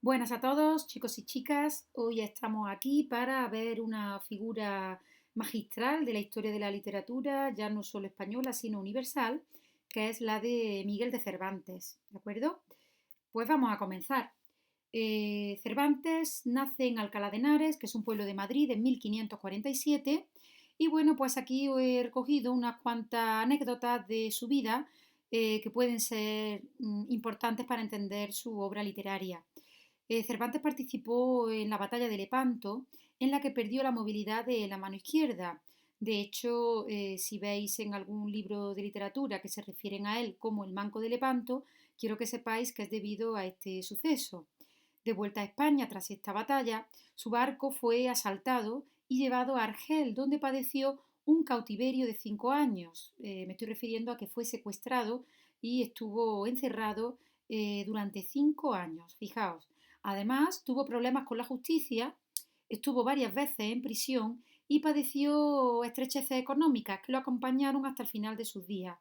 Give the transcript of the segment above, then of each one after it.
Buenas a todos, chicos y chicas. Hoy estamos aquí para ver una figura magistral de la historia de la literatura, ya no solo española, sino universal, que es la de Miguel de Cervantes, ¿de acuerdo? Pues vamos a comenzar. Cervantes nace en Alcalá de Henares, que es un pueblo de Madrid, en 1547. Y bueno, pues aquí he recogido unas cuantas anécdotas de su vida que pueden ser importantes para entender su obra literaria. Cervantes participó en la batalla de Lepanto, en la que perdió la movilidad de la mano izquierda. De hecho, si veis en algún libro de literatura que se refieren a él como el Manco de Lepanto, quiero que sepáis que es debido a este suceso. De vuelta a España tras esta batalla, su barco fue asaltado y llevado a Argel, donde padeció un cautiverio de 5 años. Me estoy refiriendo a que fue secuestrado y estuvo encerrado durante 5 años. Fijaos. Además, tuvo problemas con la justicia, estuvo varias veces en prisión y padeció estrecheces económicas que lo acompañaron hasta el final de sus días.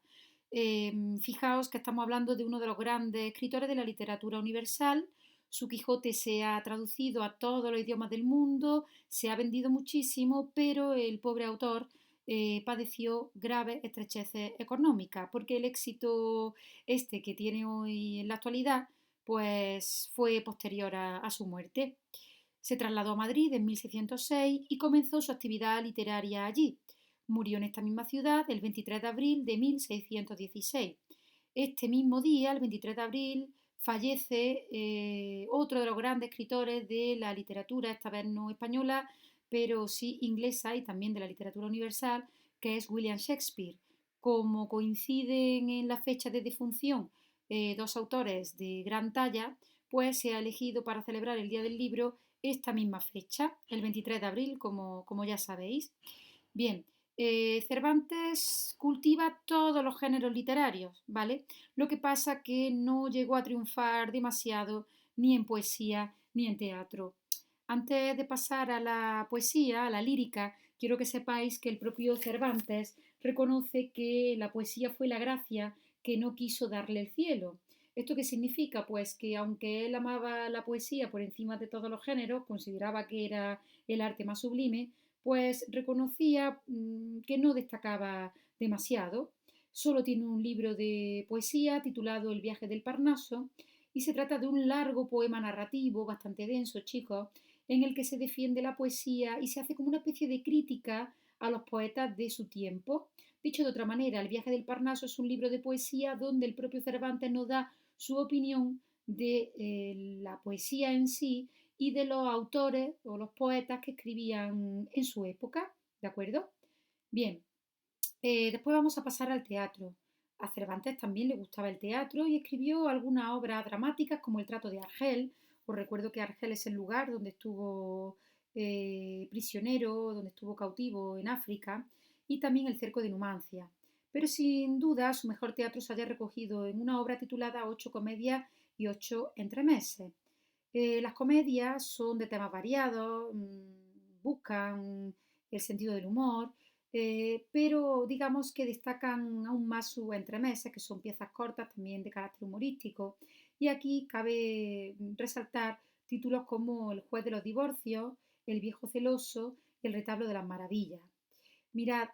Fijaos que estamos hablando de uno de los grandes escritores de la literatura universal. Su Quijote se ha traducido a todos los idiomas del mundo, se ha vendido muchísimo, pero el pobre autor padeció graves estrecheces económicas, porque el éxito este que tiene hoy en la actualidad pues fue posterior a su muerte. Se trasladó a Madrid en 1606 y comenzó su actividad literaria allí. Murió en esta misma ciudad el 23 de abril de 1616. Este mismo día, el 23 de abril, fallece otro de los grandes escritores de la literatura, esta vez no española, pero sí inglesa y también de la literatura universal, que es William Shakespeare. Como coinciden en la fecha de defunción dos autores de gran talla, pues se ha elegido para celebrar el Día del Libro esta misma fecha, el 23 de abril, como ya sabéis. Bien, Cervantes cultiva todos los géneros literarios, ¿vale? Lo que pasa que no llegó a triunfar demasiado ni en poesía ni en teatro. Antes de pasar a la poesía, a la lírica, quiero que sepáis que el propio Cervantes reconoce que la poesía fue la gracia que no quiso darle el cielo. ¿Esto qué significa? Pues que aunque él amaba la poesía por encima de todos los géneros, consideraba que era el arte más sublime, pues reconocía que no destacaba demasiado. Solo tiene un libro de poesía titulado El viaje del Parnaso y se trata de un largo poema narrativo, bastante denso, chicos, en el que se defiende la poesía y se hace como una especie de crítica a los poetas de su tiempo. Dicho de otra manera, El viaje del Parnaso es un libro de poesía donde el propio Cervantes nos da su opinión de la poesía en sí y de los autores o los poetas que escribían en su época, ¿de acuerdo? Bien, después vamos a pasar al teatro. A Cervantes también le gustaba el teatro y escribió algunas obras dramáticas como El trato de Argel. Os recuerdo que Argel es el lugar donde estuvo prisionero, donde estuvo cautivo en África, y también El cerco de Numancia. Pero sin duda su mejor teatro se haya recogido en una obra titulada Ocho comedias y ocho entremeses. Las comedias son de temas variados, buscan el sentido del humor, pero digamos que destacan aún más sus entremeses, que son piezas cortas también de carácter humorístico. Y aquí cabe resaltar títulos como El juez de los divorcios, El viejo celoso y El retablo de las maravillas. Mirad,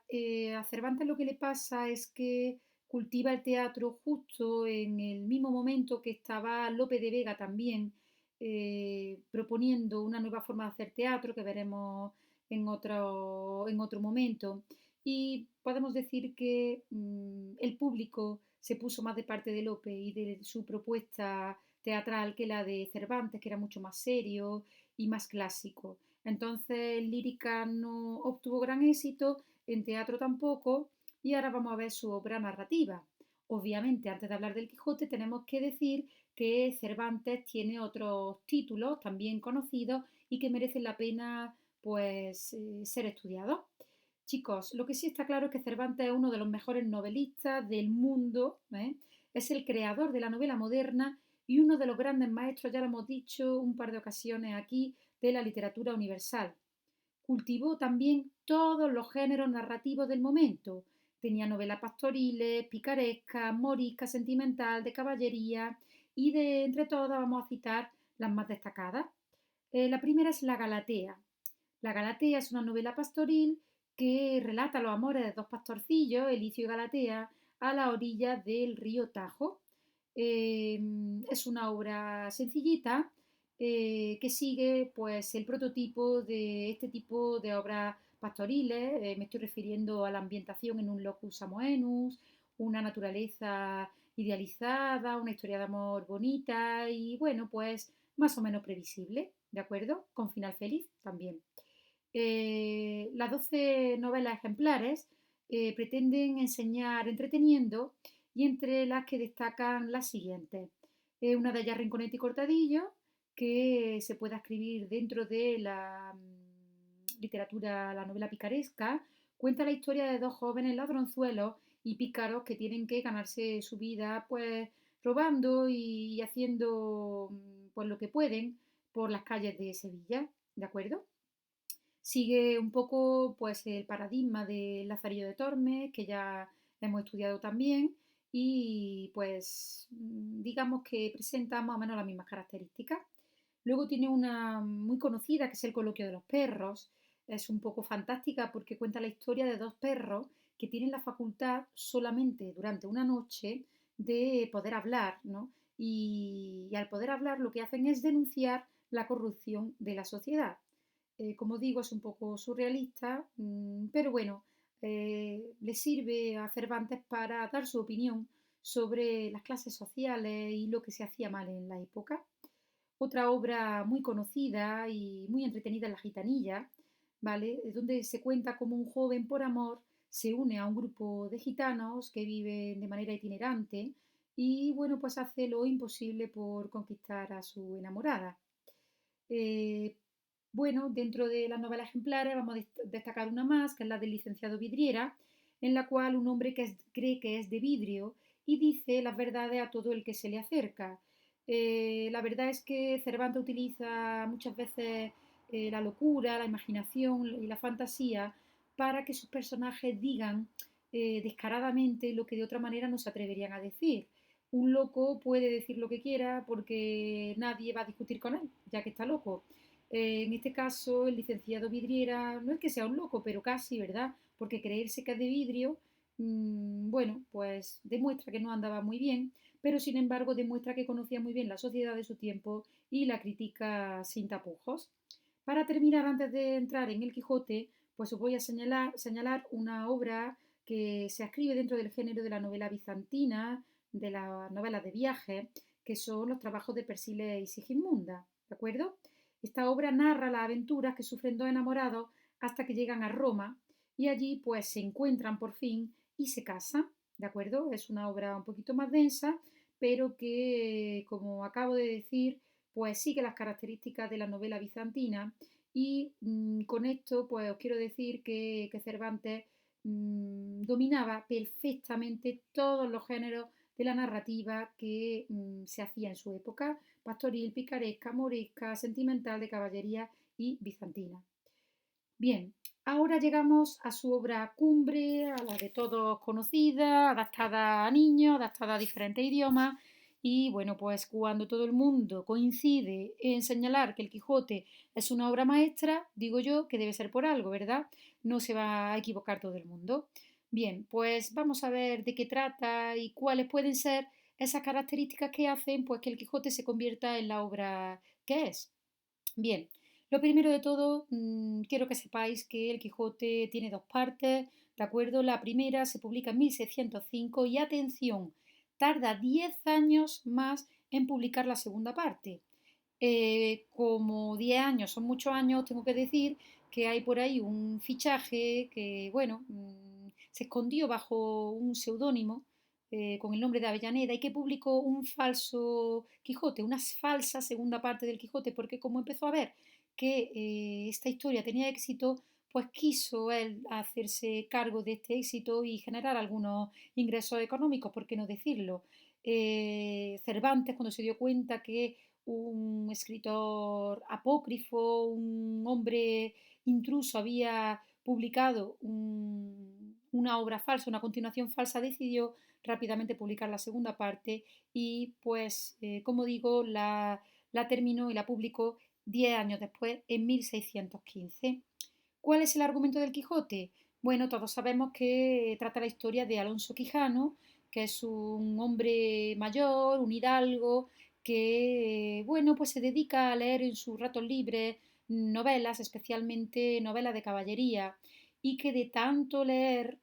a Cervantes lo que le pasa es que cultiva el teatro justo en el mismo momento que estaba Lope de Vega también proponiendo una nueva forma de hacer teatro que veremos en otro momento. Y podemos decir que el público se puso más de parte de Lope y de su propuesta teatral que la de Cervantes, que era mucho más serio y más clásico. Entonces, en lírica no obtuvo gran éxito, en teatro tampoco, y ahora vamos a ver su obra narrativa. Obviamente, antes de hablar del Quijote, tenemos que decir que Cervantes tiene otros títulos también conocidos y que merecen la pena pues ser estudiados. Chicos, lo que sí está claro es que Cervantes es uno de los mejores novelistas del mundo, ¿eh? Es el creador de la novela moderna y uno de los grandes maestros, ya lo hemos dicho un par de ocasiones aquí, de la literatura universal. Cultivó también todos los géneros narrativos del momento. Tenía novelas pastoriles, picarescas, moriscas, sentimental, de caballería y de entre todas vamos a citar las más destacadas. La primera es La Galatea. La Galatea es una novela pastoril que relata los amores de dos pastorcillos, Elicio y Galatea, a la orilla del río Tajo. Eh, es una obra sencillita que sigue pues, el prototipo de este tipo de obras pastoriles. Me estoy refiriendo a la ambientación en un locus amoenus, una naturaleza idealizada, una historia de amor bonita y bueno, pues más o menos previsible, ¿de acuerdo? Con final feliz también. Las 12 novelas ejemplares pretenden enseñar entreteniendo y entre las que destacan las siguientes. Una de ellas Rinconete y Cortadillo, que se puede escribir dentro de la literatura, la novela picaresca, cuenta la historia de dos jóvenes ladronzuelos y pícaros que tienen que ganarse su vida pues robando y haciendo pues lo que pueden por las calles de Sevilla, ¿de acuerdo? Sigue un poco pues el paradigma del Lazarillo de Tormes, que ya hemos estudiado también, y pues digamos que presenta más o menos las mismas características. Luego tiene una muy conocida que es El coloquio de los perros. Es un poco fantástica porque cuenta la historia de dos perros que tienen la facultad solamente durante una noche de poder hablar, ¿no? Y al poder hablar lo que hacen es denunciar la corrupción de la sociedad. Como digo, es un poco surrealista, pero bueno, le sirve a Cervantes para dar su opinión sobre las clases sociales y lo que se hacía mal en la época. Otra obra muy conocida y muy entretenida es La Gitanilla, ¿vale? Donde se cuenta cómo un joven por amor se une a un grupo de gitanos que viven de manera itinerante y bueno, pues hace lo imposible por conquistar a su enamorada. Eh, bueno, dentro de las novelas ejemplares vamos a destacar una más, que es la del licenciado Vidriera, en la cual un hombre cree que es de vidrio y dice las verdades a todo el que se le acerca. La verdad es que Cervantes utiliza muchas veces la locura, la imaginación y la fantasía para que sus personajes digan descaradamente lo que de otra manera no se atreverían a decir. Un loco puede decir lo que quiera porque nadie va a discutir con él, ya que está loco. En este caso, el licenciado Vidriera no es que sea un loco, pero casi, ¿verdad? Porque creerse que es de vidrio, bueno, pues demuestra que no andaba muy bien, pero sin embargo demuestra que conocía muy bien la sociedad de su tiempo y la critica sin tapujos. Para terminar, antes de entrar en el Quijote, pues os voy a señalar una obra que se escribe dentro del género de la novela bizantina, de las novelas de viaje, que son los trabajos de Persíles y Sigismunda, ¿de acuerdo? Esta obra narra las aventuras que sufren dos enamorados hasta que llegan a Roma y allí pues se encuentran por fin y se casan, ¿de acuerdo? Es una obra un poquito más densa, pero que, como acabo de decir, pues sigue las características de la novela bizantina y con esto pues os quiero decir que Cervantes dominaba perfectamente todos los géneros de la narrativa que se hacía en su época, pastoril, picaresca, moresca, sentimental, de caballería y bizantina. Bien, ahora llegamos a su obra cumbre, a la de todos conocida, adaptada a niños, adaptada a diferentes idiomas. Y bueno, pues cuando todo el mundo coincide en señalar que el Quijote es una obra maestra, digo yo que debe ser por algo, ¿verdad? No se va a equivocar todo el mundo. Bien, pues vamos a ver de qué trata y cuáles pueden ser esas características que hacen pues que el Quijote se convierta en la obra que es. Bien, lo primero de todo, quiero que sepáis que El Quijote tiene dos partes, ¿de acuerdo? La primera se publica en 1605 y atención, tarda 10 años más en publicar la segunda parte. Como 10 años son muchos años, tengo que decir que hay por ahí un fichaje que, bueno, se escondió bajo un seudónimo con el nombre de Avellaneda y que publicó un falso Quijote, una falsa segunda parte del Quijote, porque como empezó a ver que esta historia tenía éxito, pues quiso él hacerse cargo de este éxito y generar algunos ingresos económicos, ¿por qué no decirlo? Cervantes, cuando se dio cuenta que un escritor apócrifo, un hombre intruso había publicado una obra falsa, una continuación falsa, decidió rápidamente publicar la segunda parte y pues, como digo, la terminó y la publicó 10 años después, en 1615. ¿Cuál es el argumento del Quijote? Bueno, todos sabemos que trata la historia de Alonso Quijano, que es un hombre mayor, un hidalgo, que, bueno, pues se dedica a leer en sus ratos libres novelas, especialmente novelas de caballería, y que de tanto leer,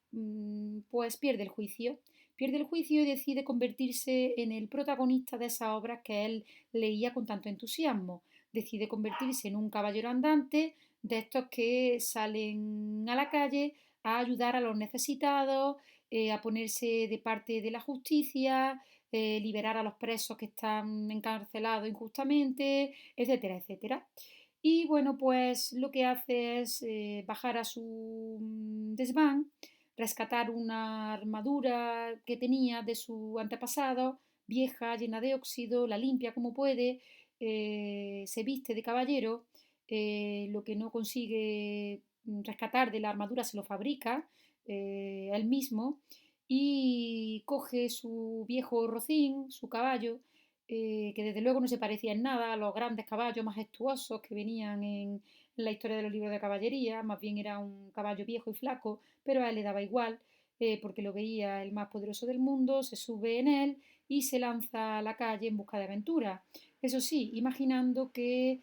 pues pierde el juicio. Pierde el juicio y decide convertirse en el protagonista de esas obras que él leía con tanto entusiasmo. Decide convertirse en un caballero andante de estos que salen a la calle a ayudar a los necesitados, a ponerse de parte de la justicia, liberar a los presos que están encarcelados injustamente, etcétera, etcétera. Y bueno, pues lo que hace es bajar a su desván, rescatar una armadura que tenía de su antepasado, vieja, llena de óxido, la limpia como puede, se viste de caballero, lo que no consigue rescatar de la armadura se lo fabrica él mismo y coge su viejo rocín, su caballo, que desde luego no se parecía en nada a los grandes caballos majestuosos que venían en la historia de los libros de caballería, más bien era un caballo viejo y flaco, pero a él le daba igual, porque lo veía el más poderoso del mundo, se sube en él y se lanza a la calle en busca de aventura. Eso sí, imaginando que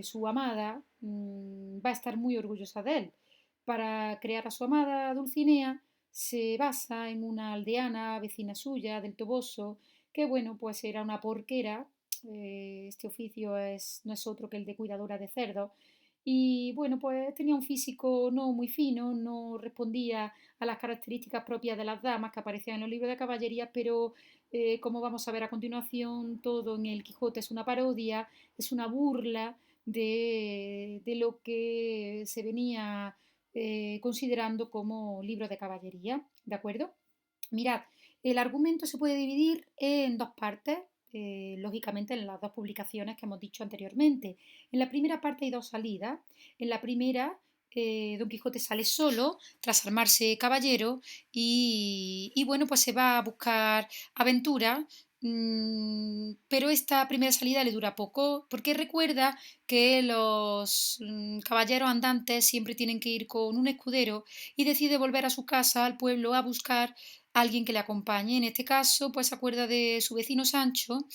su amada va a estar muy orgullosa de él. Para crear a su amada Dulcinea se basa en una aldeana vecina suya del Toboso, que bueno, pues era una porquera, este oficio no es otro que el de cuidadora de cerdos, y bueno, pues tenía un físico no muy fino, no respondía a las características propias de las damas que aparecían en los libros de caballería, pero como vamos a ver a continuación, todo en el Quijote es una parodia, es una burla de lo que se venía considerando como libro de caballería, ¿de acuerdo? Mirad, el argumento se puede dividir en dos partes, lógicamente en las dos publicaciones que hemos dicho anteriormente. En la primera parte hay dos salidas. En la primera, Don Quijote sale solo tras armarse caballero y bueno, pues se va a buscar aventura, pero esta primera salida le dura poco porque recuerda que los caballeros andantes siempre tienen que ir con un escudero y decide volver a su casa, al pueblo, a buscar alguien que le acompañe. En este caso, pues se acuerda de su vecino Sancho,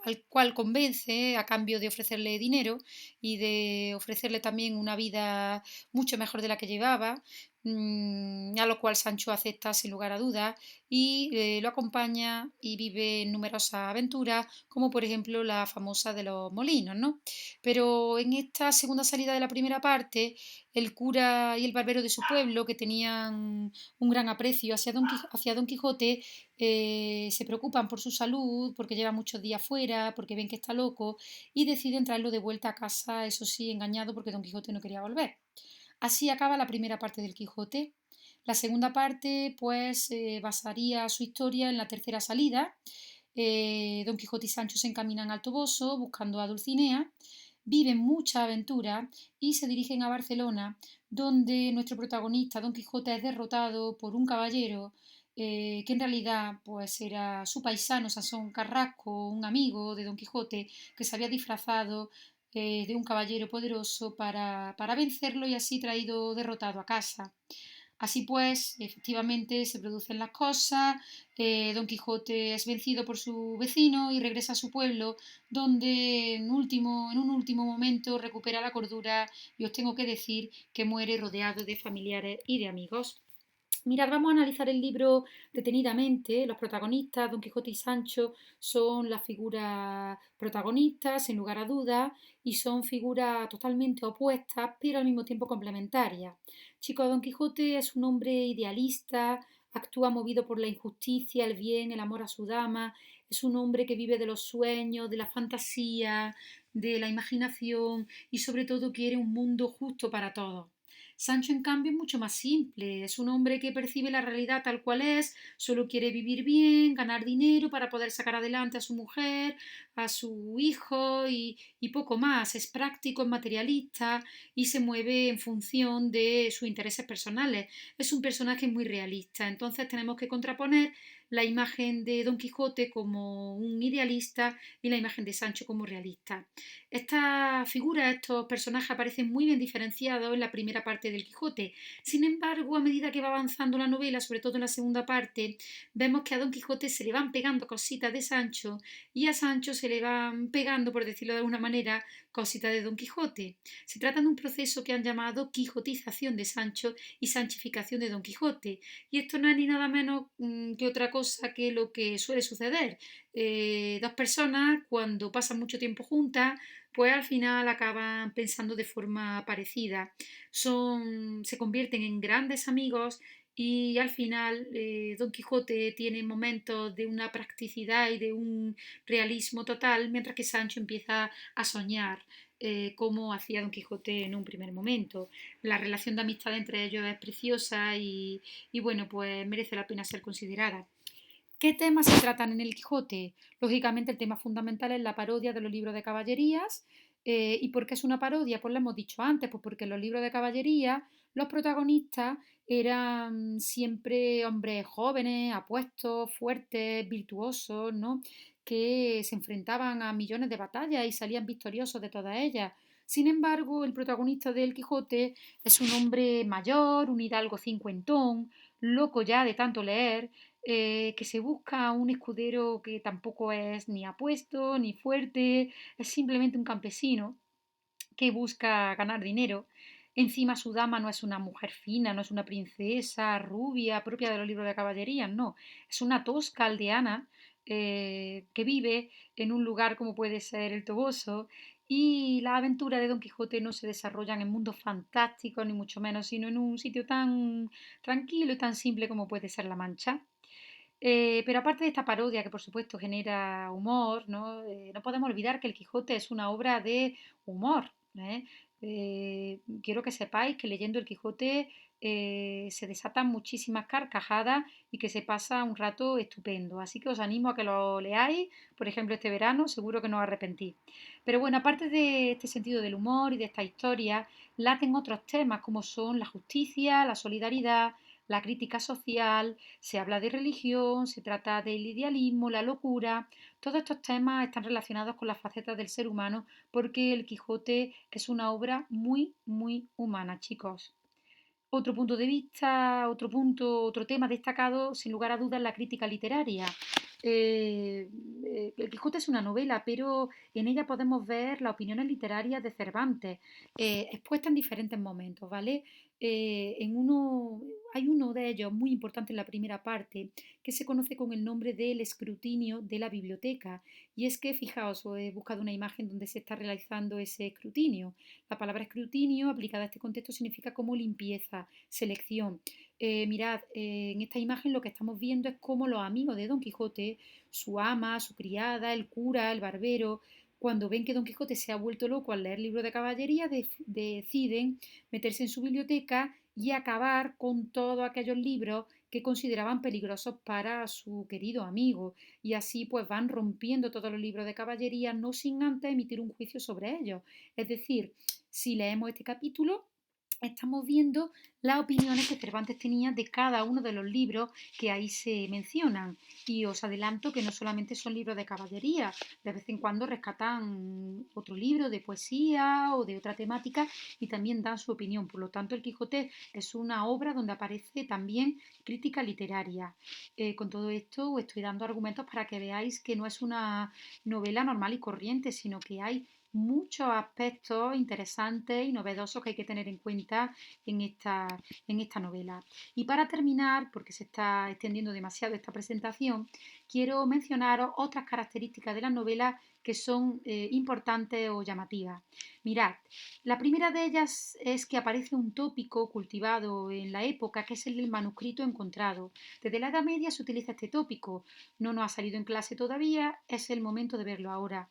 al cual convence a cambio de ofrecerle dinero y de ofrecerle también una vida mucho mejor de la que llevaba, a lo cual Sancho acepta sin lugar a dudas y lo acompaña y vive en numerosas aventuras, como por ejemplo la famosa de los molinos, ¿no? Pero en esta segunda salida de la primera parte, el cura y el barbero de su pueblo, que tenían un gran aprecio hacia Don Quijote, se preocupan por su salud, porque lleva muchos días fuera, porque ven que está loco y deciden traerlo de vuelta a casa, eso sí, engañado porque Don Quijote no quería volver. Así acaba la primera parte del Quijote. La segunda parte, pues, basaría su historia en la tercera salida. Don Quijote y Sancho se encaminan al Toboso buscando a Dulcinea, viven mucha aventura y se dirigen a Barcelona, donde nuestro protagonista, Don Quijote, es derrotado por un caballero que en realidad pues era su paisano Sansón Carrasco, un amigo de Don Quijote, que se había disfrazado de un caballero poderoso para vencerlo y así traído derrotado a casa. Así pues, efectivamente se producen las cosas, Don Quijote es vencido por su vecino y regresa a su pueblo, donde en un último momento recupera la cordura y os tengo que decir que muere rodeado de familiares y de amigos. Mirad, vamos a analizar el libro detenidamente. Los protagonistas, Don Quijote y Sancho, son las figuras protagonistas, sin lugar a dudas, y son figuras totalmente opuestas, pero al mismo tiempo complementarias. Chico, Don Quijote es un hombre idealista, actúa movido por la injusticia, el bien, el amor a su dama, es un hombre que vive de los sueños, de la fantasía, de la imaginación y sobre todo quiere un mundo justo para todos. Sancho, en cambio, es mucho más simple. Es un hombre que percibe la realidad tal cual es, solo quiere vivir bien, ganar dinero para poder sacar adelante a su mujer, a su hijo y poco más. Es práctico, es materialista y se mueve en función de sus intereses personales. Es un personaje muy realista. Entonces tenemos que contraponer la imagen de Don Quijote como un idealista y la imagen de Sancho como realista. Estas figuras, estos personajes aparecen muy bien diferenciados en la primera parte del Quijote. Sin embargo, a medida que va avanzando la novela, sobre todo en la segunda parte, vemos que a Don Quijote se le van pegando cositas de Sancho y a Sancho se le van pegando, por decirlo de alguna manera, cositas de Don Quijote. Se trata de un proceso que han llamado quijotización de Sancho y sanchificación de Don Quijote. Y esto no es ni nada menos que otra cosa que lo que suele suceder. Dos personas, cuando pasan mucho tiempo juntas, pues al final acaban pensando de forma parecida. Se convierten en grandes amigos y al final Don Quijote tiene momentos de una practicidad y de un realismo total, mientras que Sancho empieza a soñar como hacía Don Quijote en un primer momento. La relación de amistad entre ellos es preciosa y bueno, pues merece la pena ser considerada. ¿Qué temas se tratan en el Quijote? Lógicamente el tema fundamental es la parodia de los libros de caballerías. ¿Y por qué es una parodia? Pues lo hemos dicho antes, pues porque en los libros de caballería los protagonistas eran siempre hombres jóvenes, apuestos, fuertes, virtuosos, ¿no? Que se enfrentaban a millones de batallas y salían victoriosos de todas ellas. Sin embargo, el protagonista del Quijote es un hombre mayor, un hidalgo cincuentón, loco ya de tanto leer, que se busca un escudero que tampoco es ni apuesto ni fuerte, es simplemente un campesino que busca ganar dinero. Encima su dama no es una mujer fina, no es una princesa rubia propia de los libros de caballería, no, es una tosca aldeana que vive en un lugar como puede ser el Toboso y las aventuras de Don Quijote no se desarrollan en mundos fantásticos ni mucho menos, sino en un sitio tan tranquilo y tan simple como puede ser La Mancha. Pero aparte de esta parodia que por supuesto genera humor, ¿no? No podemos olvidar que El Quijote es una obra de humor. ¿Eh? Quiero que sepáis que leyendo El Quijote se desatan muchísimas carcajadas y que se pasa un rato estupendo. Así que os animo a que lo leáis, por ejemplo, este verano, seguro que no os arrepentís. Pero bueno, aparte de este sentido del humor y de esta historia, laten otros temas como son la justicia, la solidaridad, la crítica social, se habla de religión, se trata del idealismo, la locura. Todos estos temas están relacionados con las facetas del ser humano porque El Quijote es una obra muy, muy humana, chicos. Otro punto de vista, otro tema destacado, sin lugar a dudas, la crítica literaria. Eh, El Quijote es una novela, pero en ella podemos ver las opiniones literarias de Cervantes, expuestas en diferentes momentos, ¿vale? Hay uno de ellos muy importante en la primera parte, que se conoce con el nombre del escrutinio de la biblioteca. Y es que, fijaos, os he buscado una imagen donde se está realizando ese escrutinio. La palabra escrutinio aplicada a este contexto significa como limpieza, selección. Mirad, en esta imagen lo que estamos viendo es cómo los amigos de Don Quijote, su ama, su criada, el cura, el barbero, cuando ven que Don Quijote se ha vuelto loco al leer libros de caballería, deciden meterse en su biblioteca y acabar con todos aquellos libros que consideraban peligrosos para su querido amigo. Y así pues van rompiendo todos los libros de caballería, no sin antes emitir un juicio sobre ellos. Es decir, si leemos este capítulo, estamos viendo las opiniones que Cervantes tenía de cada uno de los libros que ahí se mencionan. Y os adelanto que no solamente son libros de caballería, de vez en cuando rescatan otro libro de poesía o de otra temática y también dan su opinión. Por lo tanto, El Quijote es una obra donde aparece también crítica literaria. Con todo esto os estoy dando argumentos para que veáis que no es una novela normal y corriente, sino que hay muchos aspectos interesantes y novedosos que hay que tener en cuenta en esta novela. Y para terminar, porque se está extendiendo demasiado esta presentación, quiero mencionaros otras características de la novela que son importantes o llamativas. Mirad, la primera de ellas es que aparece un tópico cultivado en la época que es el del manuscrito encontrado. Desde la Edad Media se utiliza este tópico. No nos ha salido en clase todavía, es el momento de verlo ahora.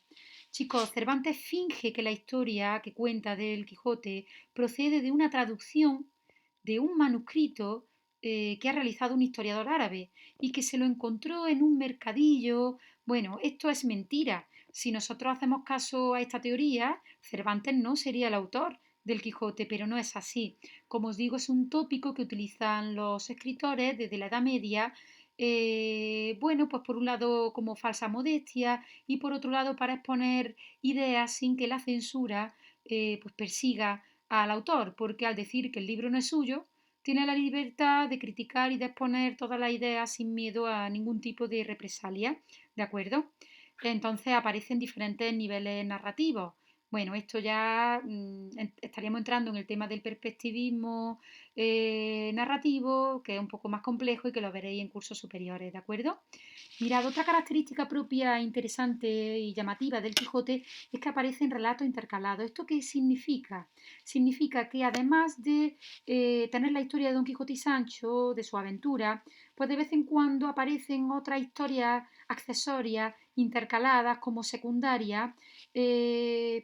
Chicos, Cervantes finge que la historia que cuenta del Quijote procede de una traducción de un manuscrito que ha realizado un historiador árabe y que se lo encontró en un mercadillo. Bueno, esto es mentira. Si nosotros hacemos caso a esta teoría, Cervantes no sería el autor del Quijote, pero no es así. Como os digo, es un tópico que utilizan los escritores desde la Edad Media bueno, pues por un lado como falsa modestia y por otro lado para exponer ideas sin que la censura pues persiga al autor, porque al decir que el libro no es suyo, tiene la libertad de criticar y de exponer todas las ideas sin miedo a ningún tipo de represalia, ¿de acuerdo? Entonces aparecen diferentes niveles narrativos. Bueno, esto ya estaríamos entrando en el tema del perspectivismo narrativo, que es un poco más complejo y que lo veréis en cursos superiores, ¿de acuerdo? Mirad, otra característica propia, interesante y llamativa del Quijote es que aparecen relatos intercalados. ¿Esto qué significa? Significa que además de tener la historia de Don Quijote y Sancho, de su aventura, pues de vez en cuando aparecen otras historias accesorias, intercaladas como secundarias,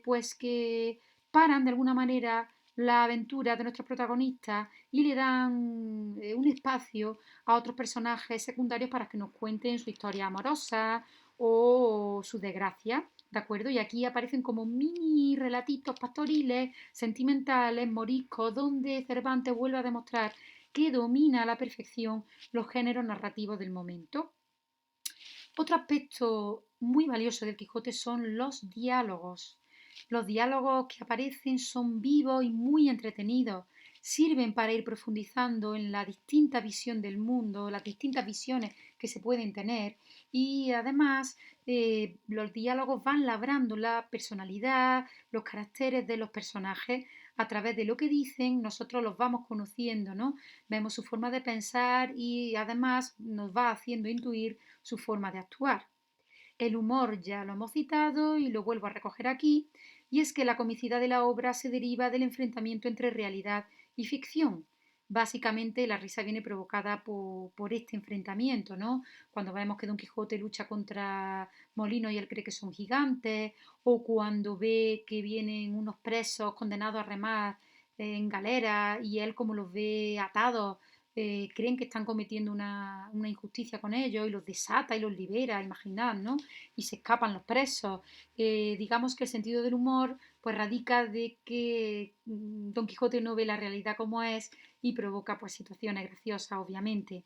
pues que paran de alguna manera la aventura de nuestros protagonistas y le dan un espacio a otros personajes secundarios para que nos cuenten su historia amorosa o su desgracia, ¿de acuerdo? Y aquí aparecen como mini relatitos pastoriles, sentimentales, moriscos, donde Cervantes vuelve a demostrar que domina a la perfección los géneros narrativos del momento. Otro aspecto muy valioso del Quijote son los diálogos. Los diálogos que aparecen son vivos y muy entretenidos. Sirven para ir profundizando en la distinta visión del mundo, las distintas visiones que se pueden tener y además los diálogos van labrando la personalidad, los caracteres de los personajes a través de lo que dicen, nosotros los vamos conociendo, ¿no? Vemos su forma de pensar y además nos va haciendo intuir su forma de actuar. El humor ya lo hemos citado y lo vuelvo a recoger aquí, y es que la comicidad de la obra se deriva del enfrentamiento entre realidad y ficción. Básicamente la risa viene provocada por este enfrentamiento, ¿no? Cuando vemos que Don Quijote lucha contra Molino y él cree que son gigantes, o cuando ve que vienen unos presos condenados a remar en galera y él como los ve atados creen que están cometiendo una injusticia con ellos y los desata y los libera, imaginad, ¿no? Y se escapan los presos. Digamos que el sentido del humor pues radica de que Don Quijote no ve la realidad como es y provoca pues situaciones graciosas, obviamente.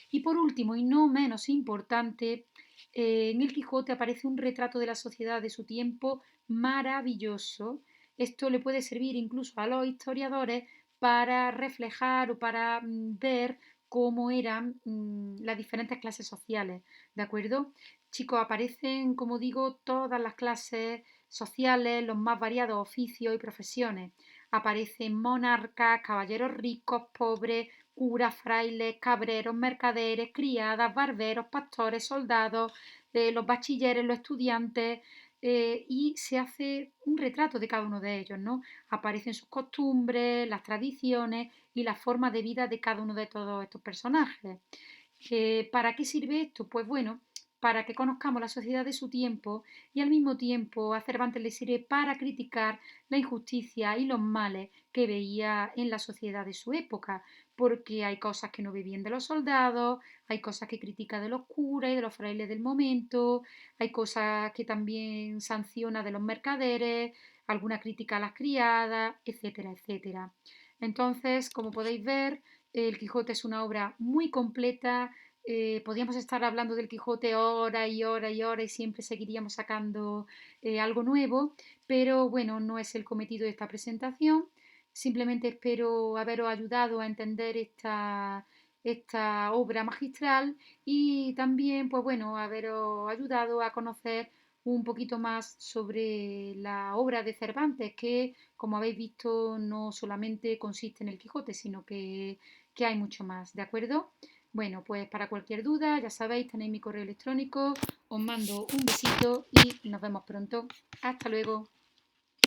Y por último, y no menos importante, en el Quijote aparece un retrato de la sociedad de su tiempo maravilloso. Esto le puede servir incluso a los historiadores para reflejar o para ver cómo eran las diferentes clases sociales, ¿de acuerdo? Chicos, aparecen, como digo, todas las clases sociales, los más variados oficios y profesiones. Aparecen monarcas, caballeros ricos, pobres, curas, frailes, cabreros, mercaderes, criadas, barberos, pastores, soldados, los bachilleres, los estudiantes, y se hace un retrato de cada uno de ellos, ¿no? Aparecen sus costumbres, las tradiciones y la forma de vida de cada uno de todos estos personajes. ¿Para qué sirve esto? Pues bueno, para que conozcamos la sociedad de su tiempo y al mismo tiempo a Cervantes le sirve para criticar la injusticia y los males que veía en la sociedad de su época, porque hay cosas que no ve bien de los soldados, hay cosas que critica de los curas y de los frailes del momento, hay cosas que también sanciona de los mercaderes, alguna crítica a las criadas, etcétera, etcétera. Entonces, como podéis ver, El Quijote es una obra muy completa. Podríamos estar hablando del Quijote hora y hora y hora y siempre seguiríamos sacando algo nuevo, pero bueno, no es el cometido de esta presentación. Simplemente espero haberos ayudado a entender esta obra magistral y también, pues bueno, haberos ayudado a conocer un poquito más sobre la obra de Cervantes, que como habéis visto no solamente consiste en el Quijote, sino que hay mucho más, ¿de acuerdo? Bueno, pues para cualquier duda, ya sabéis, tenéis mi correo electrónico, os mando un besito y nos vemos pronto. Hasta luego.